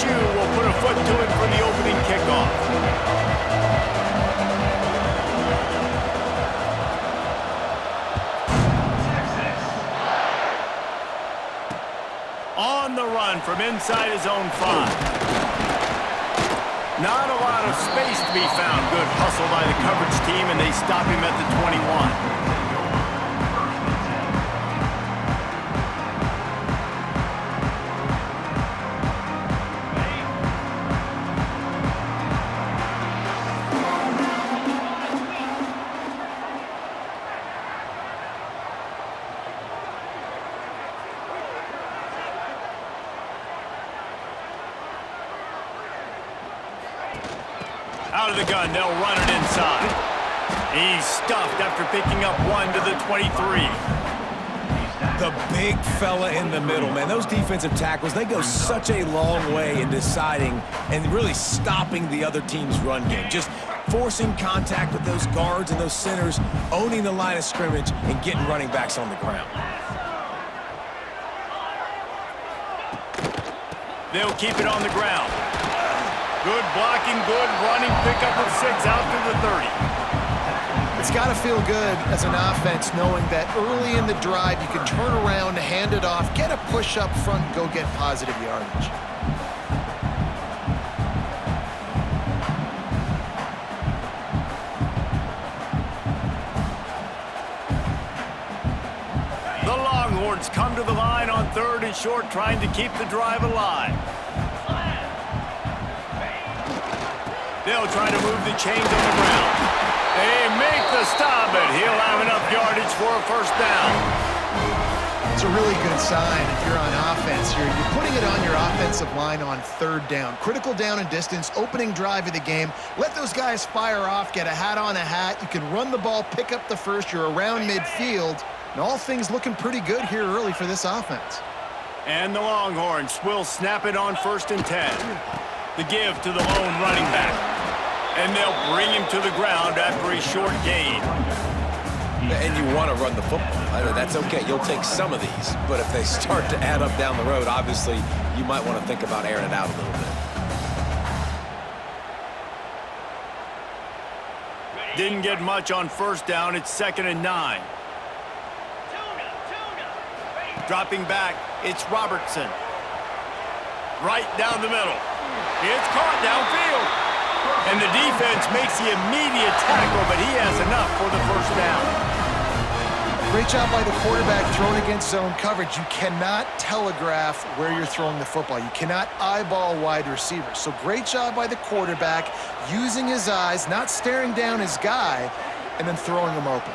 LSU will put a foot to it for the opening kickoff. On the run from inside his own 5. Not a lot of space to be found. Good hustle by the coverage team, and they stop him at the 21. Out of the gun, they'll run it inside. He's stuffed after picking up 1 to the 23. The big fella in the middle, man. Those defensive tackles, they go such a long way in deciding and really stopping the other team's run game. Just forcing contact with those guards and those centers, owning the line of scrimmage, and getting running backs on the ground. They'll keep it on the ground. Good blocking, good running, pickup of 6 out to the 30. It's got to feel good as an offense knowing that early in the drive you can turn around, hand it off, get a push up front, go get positive yardage. The Longhorns come to the line on 3rd and short, trying to keep the drive alive. They'll try to move the chains on the ground. They make the stop, but he'll have enough yardage for a first down. It's a really good sign if you're on offense here. You're putting it on your offensive line on 3rd down. Critical down and distance, opening drive of the game. Let those guys fire off, get a hat on a hat. You can run the ball, pick up the first. You're around midfield. And all things looking pretty good here early for this offense. And the Longhorns will snap it on 1st and 10. The give to the lone running back. And they'll bring him to the ground after a short gain. And you want to run the football. That's okay. You'll take some of these. But if they start to add up down the road, obviously, you might want to think about airing it out a little bit. Didn't get much on 1st down. It's 2nd and 9. Dropping back, it's Robertson. Right down the middle. It's caught downfield. And the defense makes the immediate tackle, but he has enough for the 1st down. Great job by the quarterback throwing against zone coverage. You cannot telegraph where you're throwing the football. You cannot eyeball wide receivers. So great job by the quarterback using his eyes, not staring down his guy, and then throwing him open.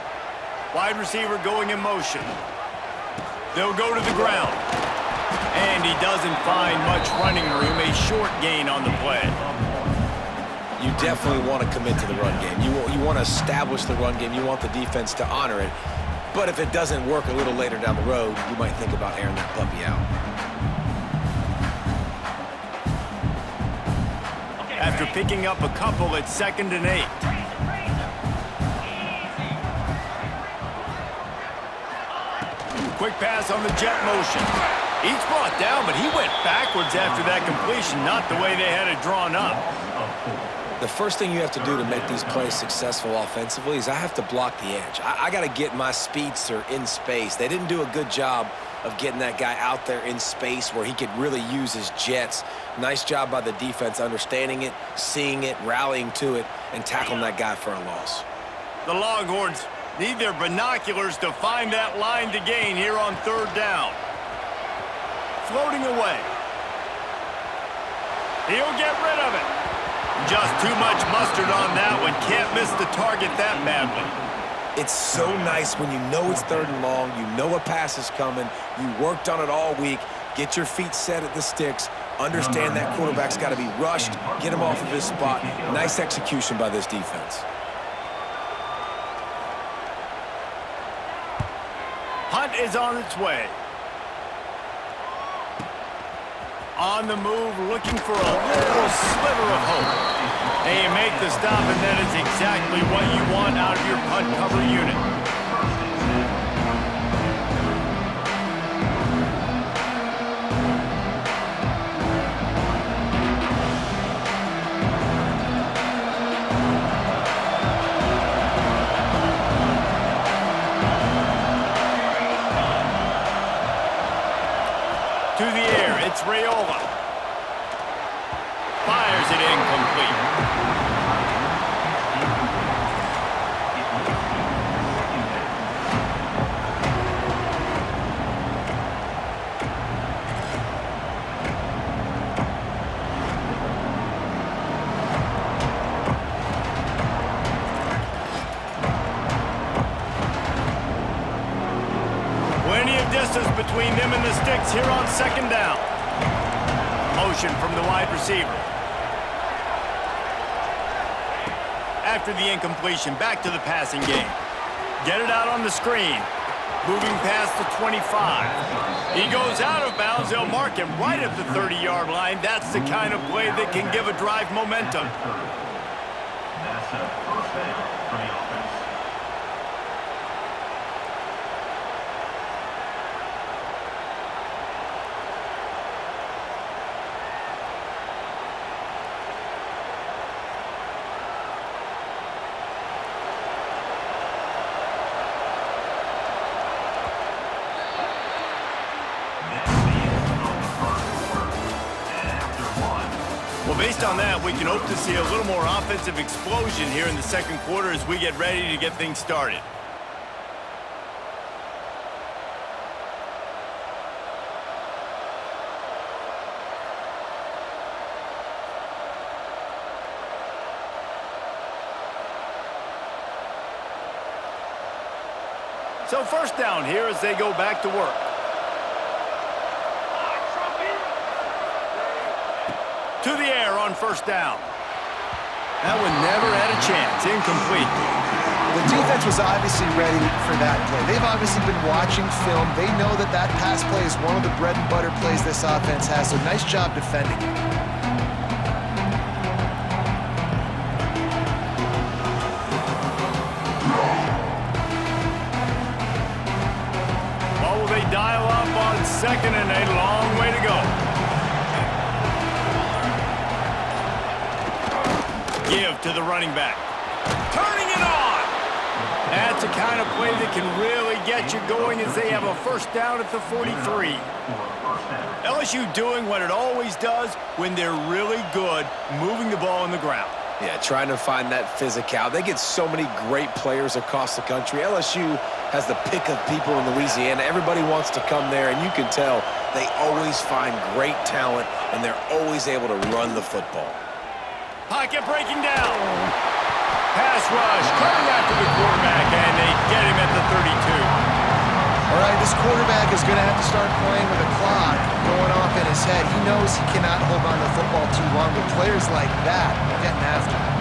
Wide receiver going in motion. They'll go to the ground. And he doesn't find much running room, a short gain on the play. You definitely want to commit to the run game. You want to establish the run game. You want the defense to honor it. But if it doesn't work a little later down the road, you might think about airing that puppy out. After picking up a couple, it's 2nd and 8. Quick pass on the jet motion. He's brought down, but he went backwards after that completion, not the way they had it drawn up. The first thing you have to do to make these plays successful offensively is I have to block the edge. I got to get my speedster in space. They didn't do a good job of getting that guy out there in space where he could really use his jets. Nice job by the defense understanding it, seeing it, rallying to it, and tackling that guy for a loss. The Longhorns need their binoculars to find that line to gain here on 3rd down. Floating away. He'll get rid of it. Just too much mustard on that one. Can't miss the target that badly. It's so nice when you know it's 3rd and long, you know a pass is coming, you worked on it all week, get your feet set at the sticks, understand that quarterback's got to be rushed, get him off of his spot. Nice execution by this defense. Hunt is on its way. On the move, looking for a little sliver of hope. They make the stop, and that is exactly what you want out of your punt cover unit. To the air, it's Raiola. Fires it incomplete. Distance between them and the sticks here on second down. Motion from the wide receiver. After the incompletion, back to the passing game. Get it out on the screen. Moving past the 25. He goes out of bounds. They'll mark him right at the 30-yard line. That's the kind of play that can give a drive momentum. That's a first down for the offense. Based on that, we can hope to see a little more offensive explosion here in the second quarter as we get ready to get things started. So first down here as they go back to work. To the air on first down. That one never had a chance. Incomplete. The defense was obviously ready for that play. They've obviously been watching film. They know that that pass play is one of the bread and butter plays this offense has, so nice job defending. Well, will they dial up on second and a long way to go? Give to the running back. Turning it on! That's the kind of play that can really get you going as they have a first down at the 43. LSU doing what it always does when they're really good, moving the ball on the ground. Yeah, trying to find that physical. They get so many great players across the country. LSU has the pick of people in Louisiana. Everybody wants to come there, and you can tell they always find great talent, and they're always able to run the football. Pocket breaking down. Pass rush, coming after the quarterback, and they get him at the 32. All right, this quarterback is going to have to start playing with a clock going off in his head. He knows he cannot hold on to the football too long, but players like that are getting after him.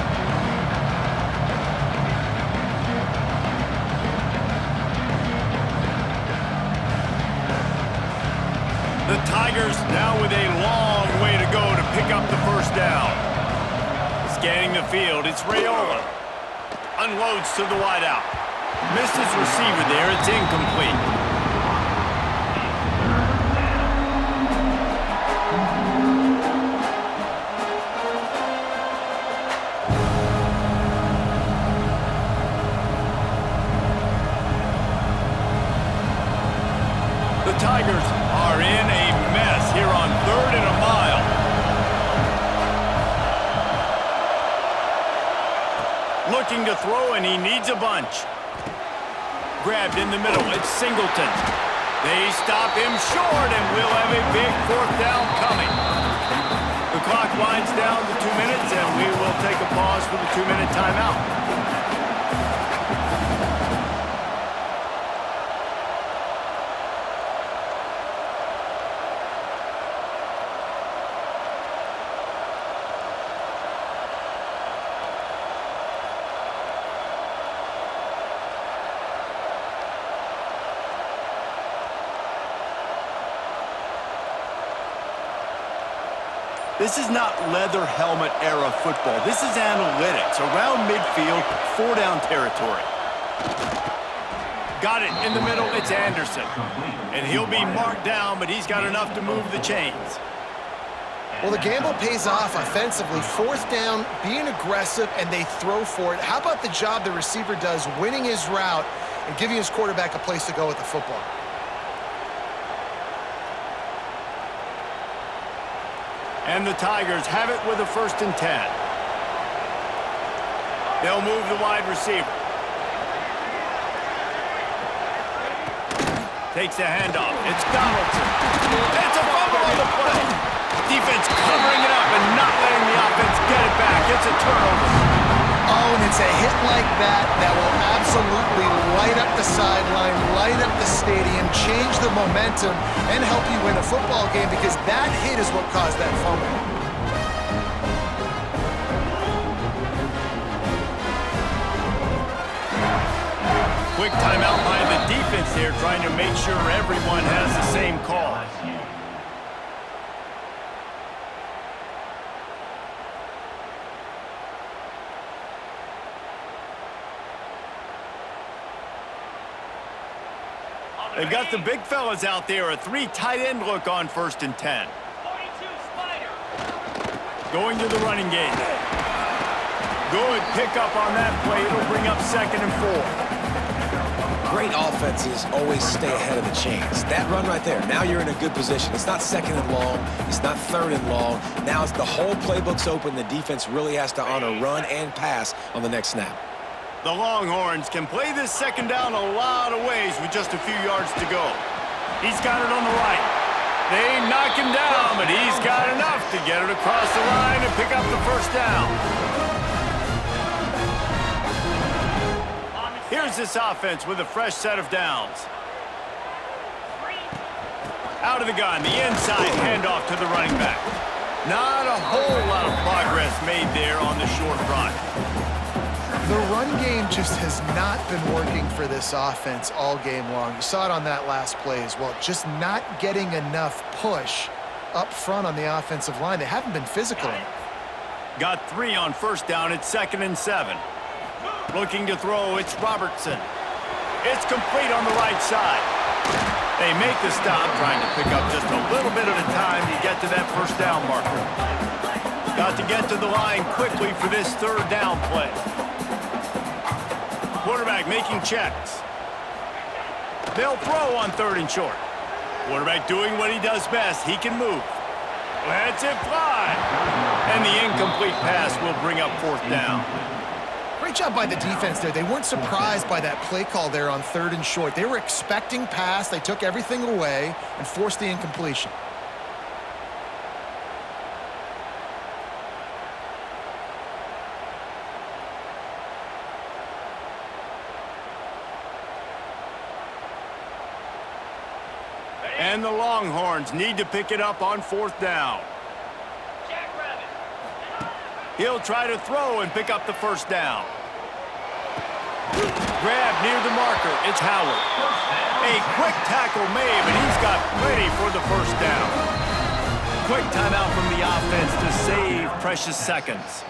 The Tigers now with a long way to go to pick up the first down. Scanning the field, it's Raiola. Unloads to the wideout. Missed his receiver there, it's incomplete. The Tigers are in a mess here on 3rd and a mile. Looking to throw, and he needs a bunch. Grabbed in the middle, it's Singleton. They stop him short, and we'll have a big 4th down coming. The clock winds down to 2 minutes, and we will take a pause for the 2-minute timeout. This is not leather helmet era football. This is analytics. Around midfield, 4-down territory. Got it in the middle, it's Anderson. And he'll be marked down, but he's got enough to move the chains. Well, the gamble pays off offensively. 4th down, being aggressive, and they throw for it. How about the job the receiver does winning his route and giving his quarterback a place to go with the football? And the Tigers have it with a 1st and 10. They'll move the wide receiver. Takes the handoff. It's Donaldson. It's a fumble on the play. Defense covering it up and not letting the offense get it back. It's a turnover. Oh, and it's a hit like that that will absolutely light up the sideline, light up the stadium, change the momentum, and help you win a football game because that hit is what caused that fumble. Quick timeout by the defense there, trying to make sure everyone has the same call. They've got the big fellas out there, a 3 tight end look on 1st and 10. Going to the running game. Good pickup on that play. It'll bring up 2nd and 4. Great offenses always stay ahead of the chains. That run right there, now you're in a good position. It's not 2nd and long. It's not 3rd and long. Now it's the whole playbook's open. The defense really has to honor run and pass on the next snap. The Longhorns can play this 2nd down a lot of ways with just a few yards to go. He's got it on the right. They knock him down, but he's got enough to get it across the line and pick up the 1st down. Here's this offense with a fresh set of downs. Out of the gun, the inside handoff to the running back. Not a whole lot of progress made there on the short run. The run game just has not been working for this offense all game long. You saw it on that last play as well. Just not getting enough push up front on the offensive line. They haven't been physical enough. Got 3 on 1st down. It's 2nd and 7. Looking to throw, it's Robertson. It's complete on the right side. They make the stop, trying to pick up just a little bit at a time to get to that 1st down marker. Got to get to the line quickly for this 3rd down play. Quarterback making checks. They'll throw on 3rd and short. Quarterback doing what he does best. He can move. Lets it fly. And the incomplete pass will bring up 4th down. Great job by the defense there. They weren't surprised by that play call there on 3rd and short. They were expecting pass. They took everything away and forced the incompletion. And the Longhorns need to pick it up on 4th down. He'll try to throw and pick up the 1st down. Grab near the marker. It's Howard. A quick tackle made, but he's got plenty for the 1st down. Quick timeout from the offense to save precious seconds.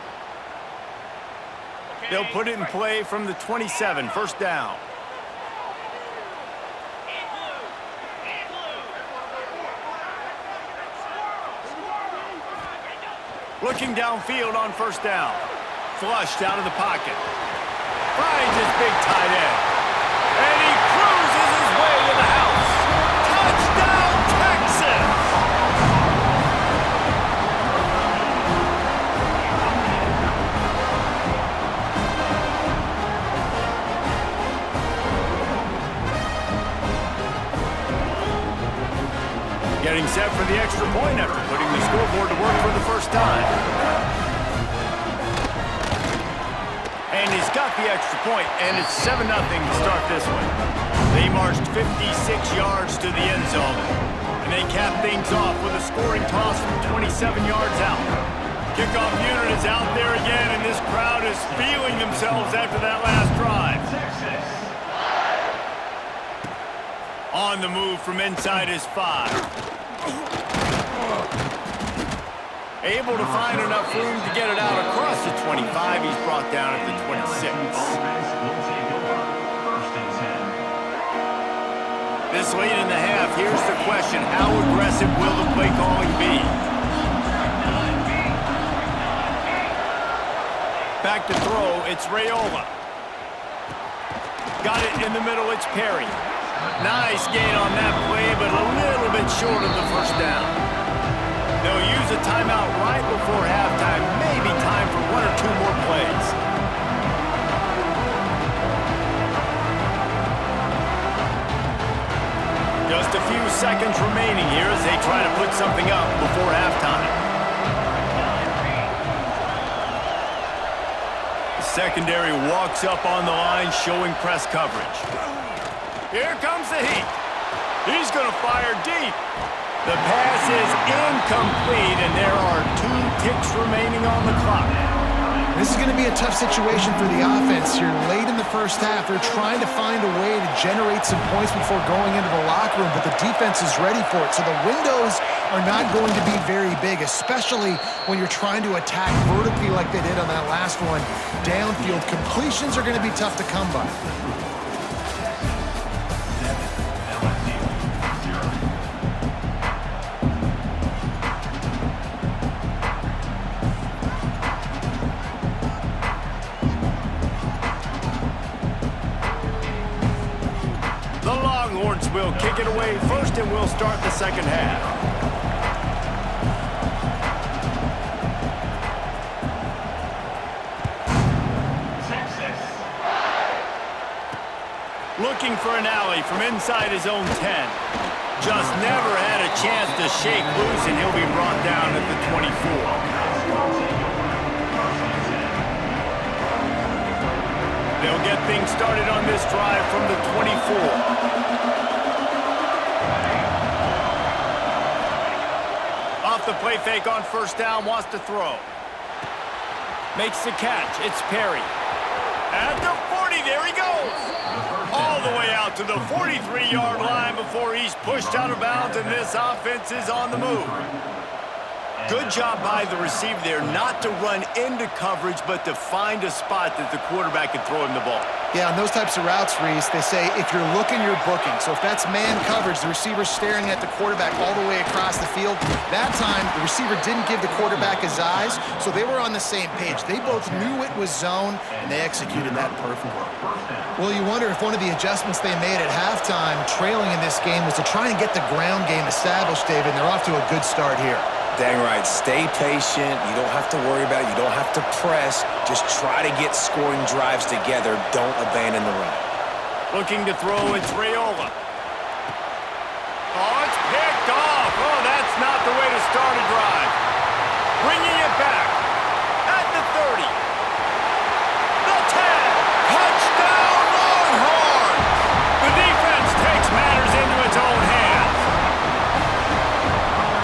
They'll put it in play from the 27, 1st down. Looking downfield on 1st down. Flushed out of the pocket. Finds his big tight end. And he cruises his way to the house. Touchdown, Texas! Getting set for the extra point after putting the scoreboard to work for the 1st time. And he's got the extra point, and it's 7-0 to start this one. They marched 56 yards to the end zone, and they cap things off with a scoring toss from 27 yards out. Kickoff unit is out there again, and this crowd is feeling themselves after that last drive. On the move from inside his 5. Able to find enough room to get it out across the 25. He's brought down at the 26. This late in the half, here's the question. How aggressive will the play calling be? Back to throw, it's Raiola. Got it in the middle, it's Perry. Nice gain on that play, but a little bit short of the 1st down. They'll use a timeout right before halftime. Maybe time for one or two more plays. Just a few seconds remaining here as they try to put something up before halftime. The secondary walks up on the line, showing press coverage. Here comes the heat. He's going to fire deep. The pass is incomplete, and there are 2 ticks remaining on the clock. This is going to be a tough situation for the offense here. Late in the first half, they're trying to find a way to generate some points before going into the locker room, but the defense is ready for it. So the windows are not going to be very big, especially when you're trying to attack vertically like they did on that last one. Downfield completions are going to be tough to come by. Will kick it away first, and we'll start the second half. Texas. Looking for an alley from inside his own 10. Just never had a chance to shake loose, and he'll be brought down at the 24. They'll get things started on this drive from the 24. Off the play fake on first down, wants to throw. Makes the catch. It's Perry. At the 40, there he goes. All the way out to the 43-yard line before he's pushed out of bounds, and this offense is on the move. Good job by the receiver there not to run into coverage, but to find a spot that the quarterback can throw him the ball. Yeah, on those types of routes, Reese, they say if you're looking, you're booking. So if that's man coverage, the receiver's staring at the quarterback all the way across the field. That time, the receiver didn't give the quarterback his eyes, so they were on the same page. They both knew it was zone, and they executed that perfectly. Well, you wonder if one of the adjustments they made at halftime, trailing in this game, was to try and get the ground game established, David, and they're off to a good start here. Dang right. Stay patient. You don't have to worry about it. You don't have to press. Just try to get scoring drives together. Don't abandon the run. Looking to throw, it's Raiola. Oh, it's picked off. Oh, that's not the way to start a drive. Bringing it back at the 30. The 10. Touchdown, Longhorns. The defense takes matters into its own hands.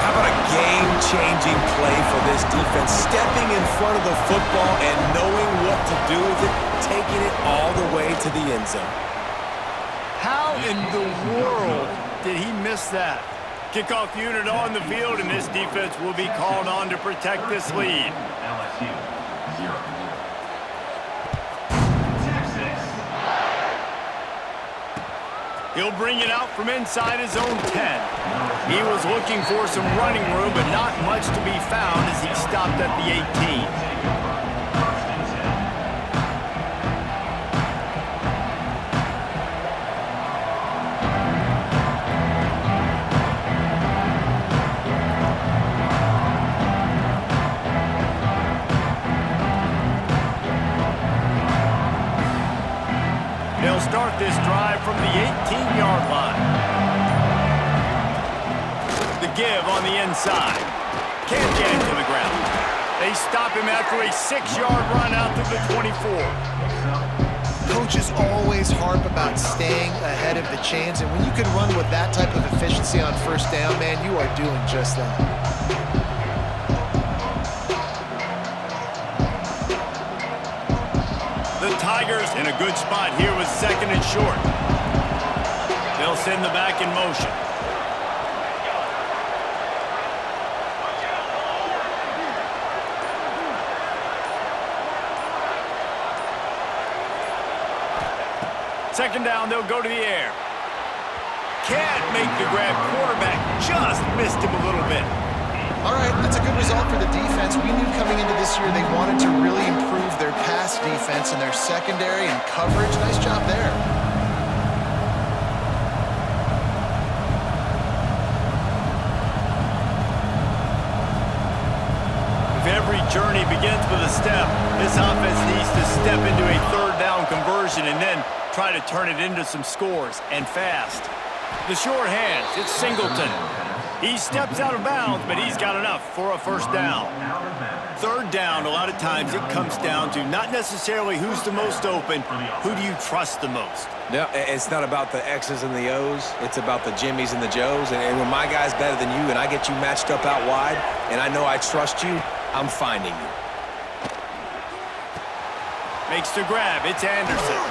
How about a game-changing play for this defense? Stepping in front of the football and knowing what to do with it, taking it all the way to the end zone. How in the world did he miss that? Kickoff unit on the field, and this defense will be called on to protect this lead. LSU 0. He'll bring it out from inside his own 10. He was looking for some running room, but not much to be found as he stopped at the 18. They'll start this drive from the 18-yard line. The give on the inside. Can't get it to the ground. They stop him after a 6-yard run out to the 24. Coaches always harp about staying ahead of the chains, and when you can run with that type of efficiency on first down, man, you are doing just that. The Tigers in a good spot here with second and short. They'll send the back in motion. Second down, they'll go to the air. Can't make the grab. Quarterback just missed him a little bit. All right, that's a good result for the defense. We knew coming into this year they wanted to really improve their pass defense and their secondary and coverage. Nice job there. Every journey begins with a step. This offense needs to step into a third down conversion and then try to turn it into some scores, and fast. The short hands, it's Singleton. He steps out of bounds, but he's got enough for a first down. Third down, a lot of times it comes down to not necessarily who's the most open, who do you trust the most? Yeah, it's not about the X's and the O's. It's about the Jimmys and the Joes. And when my guy's better than you and I get you matched up out wide and I know I trust you, I'm finding you. Makes the grab. It's Anderson.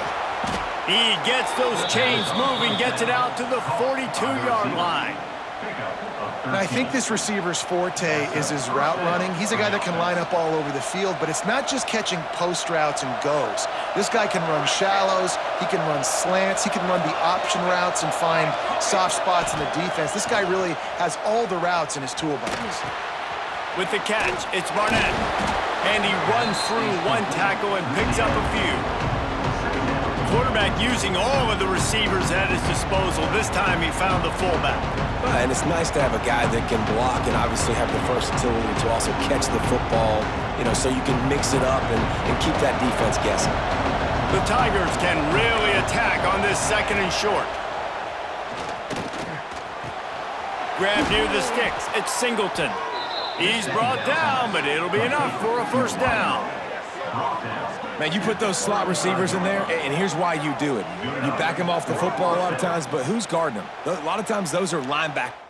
He gets those chains moving, gets it out to the 42-yard line. And I think this receiver's forte is his route running. He's a guy that can line up all over the field, but it's not just catching post routes and goes. This guy can run shallows, he can run slants, he can run the option routes and find soft spots in the defense. This guy really has all the routes in his toolbox. With the catch, it's Barnett. And he runs through one tackle and picks up a few. Quarterback using all of the receivers at his disposal. This time he found the fullback. And it's nice to have a guy that can block and obviously have the versatility to also catch the football, you know, so you can mix it up and keep that defense guessing. The Tigers can really attack on this second and short. Grab near the sticks. It's Singleton. He's brought down, but it'll be enough for a first down. Man, you put those slot receivers in there, and here's why you do it. You back them off the football a lot of times, but who's guarding them? A lot of times those are linebackers.